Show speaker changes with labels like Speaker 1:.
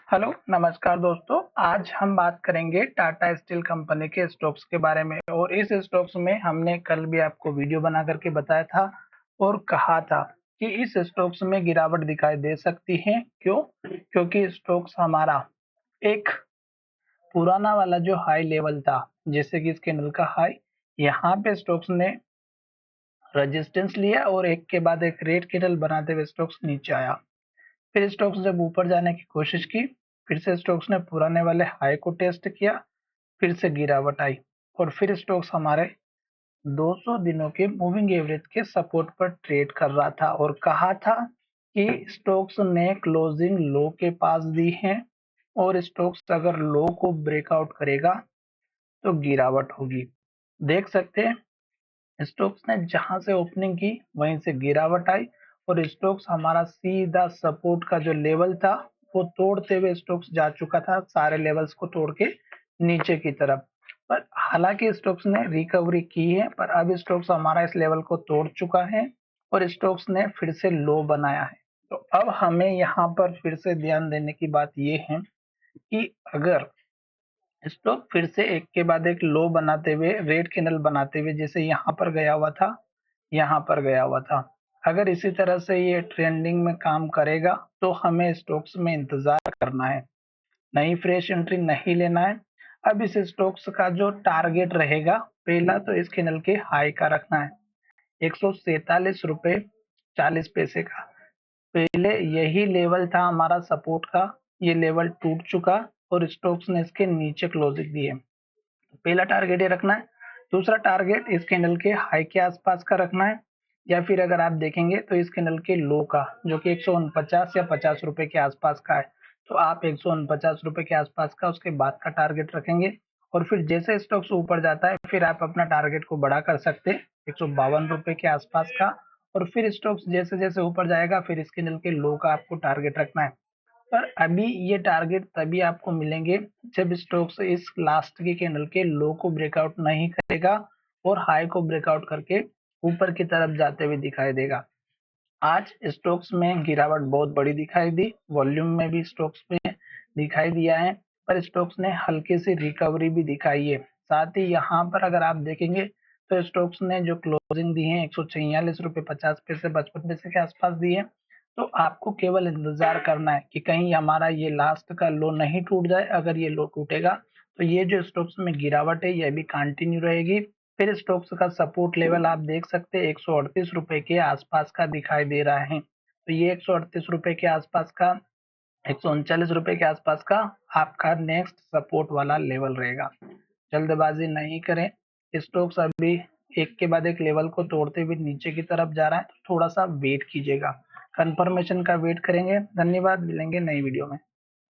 Speaker 1: Hello, नमस्कार दोस्तों। आज हम बात करेंगे टाटा स्टील कंपनी के स्टॉक्स के बारे में और इस स्टॉक्स में हमने कल भी आपको वीडियो बना करके बताया था और कहा था कि इस स्टॉक्स में गिरावट दिखाई दे सकती है। क्यों? क्योंकि स्टॉक्स हमारा एक पुराना वाला जो हाई लेवल था, जैसे कि इस कैंडल का हाई, यहाँ पे स्टॉक्स ने रेजिस्टेंस लिया और एक के बाद एक रेड कैंडल बनाते हुए स्टॉक्स नीचे आया। फिर स्टॉक्स जब ऊपर जाने की कोशिश की, फिर से स्टॉक्स ने पुराने वाले हाई को टेस्ट किया, फिर से गिरावट आई और फिर स्टॉक्स हमारे 200 दिनों के मूविंग एवरेज के सपोर्ट पर ट्रेड कर रहा था और कहा था कि स्टॉक्स ने क्लोजिंग लो के पास दी है और स्टॉक्स अगर लो को ब्रेकआउट करेगा तो गिरावट होगी। देख सकते हैं स्टोक्स ने जहां से ओपनिंग की वहीं से गिरावट आई और स्टोक्स हमारा सीधा सपोर्ट का जो लेवल था वो तोड़ते हुए स्टोक्स जा चुका था, सारे लेवल्स को तोड़ के नीचे की तरफ। पर हालांकि स्टोक्स ने रिकवरी की है, पर अब स्टोक्स हमारा इस लेवल को तोड़ चुका है और स्टोक्स ने फिर से लो बनाया है। तो अब हमें यहाँ पर फिर से ध्यान देने की बात यह है कि अगर स्टॉक फिर से एक के बाद एक लो बनाते हुए, रेड कैंडल बनाते हुए, जैसे यहाँ पर गया हुआ था, यहाँ पर गया हुआ था, अगर इसी तरह से ये ट्रेंडिंग में काम करेगा तो हमें स्टॉक्स में इंतजार करना है, नई फ्रेश एंट्री नहीं लेना है। अब इस स्टॉक्स का जो टारगेट रहेगा, पहला तो इस कैंडल के हाई का रखना है 147 रुपए 40 पैसे का। पहले यही लेवल था हमारा सपोर्ट का, ये लेवल टूट चुका और स्टॉक्स ने इसके नीचे क्लोजिंग दी है। पहला टारगेट ये रखना है। दूसरा टारगेट इस कैंडल के हाई के आसपास का रखना है, या फिर अगर आप देखेंगे तो इस कैंडल के लो का, जो कि 149 या 50 रुपए के आसपास का है, तो आप 149 रुपए के आसपास का उसके बाद का टारगेट रखेंगे। और फिर जैसे स्टॉक्स ऊपर जाता है फिर आप अपना टारगेट को बड़ा कर सकते हैं 152 रुपए के आसपास का। और फिर स्टॉक्स जैसे जैसे ऊपर जाएगा फिर इस कैंडल के लो का आपको टारगेट रखना है। पर अभी ये टारगेट तभी आपको मिलेंगे जब स्टॉक्स इस लास्ट के कैंडल के लो को ब्रेकआउट नहीं करेगा और हाई को ब्रेकआउट करके ऊपर की तरफ जाते हुए दिखाई देगा। आज स्टॉक्स में गिरावट बहुत बड़ी दिखाई दी, वॉल्यूम में भी स्टॉक्स में दिखाई दिया है, पर स्टॉक्स ने हल्की सी रिकवरी भी दिखाई है। साथ ही यहाँ पर अगर आप देखेंगे तो स्टॉक्स ने जो क्लोजिंग दी है 146 रुपए 50 पैसे 55 पैसे के आसपास दी है। तो आपको केवल इंतजार करना है कि कहीं हमारा ये लास्ट का लो नहीं टूट जाए। अगर ये लो टूटेगा तो ये जो स्टॉक्स में गिरावट है ये भी कंटिन्यू रहेगी। फिर स्टॉक्स का सपोर्ट लेवल आप देख सकते हैं 138 रुपए के आसपास का दिखाई दे रहा है। तो ये 138 रुपए के आसपास का, 139 रुपए के आसपास का आपका नेक्स्ट सपोर्ट वाला लेवल रहेगा। जल्दबाजी नहीं करें, स्टॉक्स अभी एक के बाद एक लेवल को तोड़ते हुए नीचे की तरफ जा रहा है, तो थोड़ा सा वेट कीजिएगा, कंफर्मेशन का वेट करेंगे। धन्यवाद, मिलेंगे नई वीडियो में।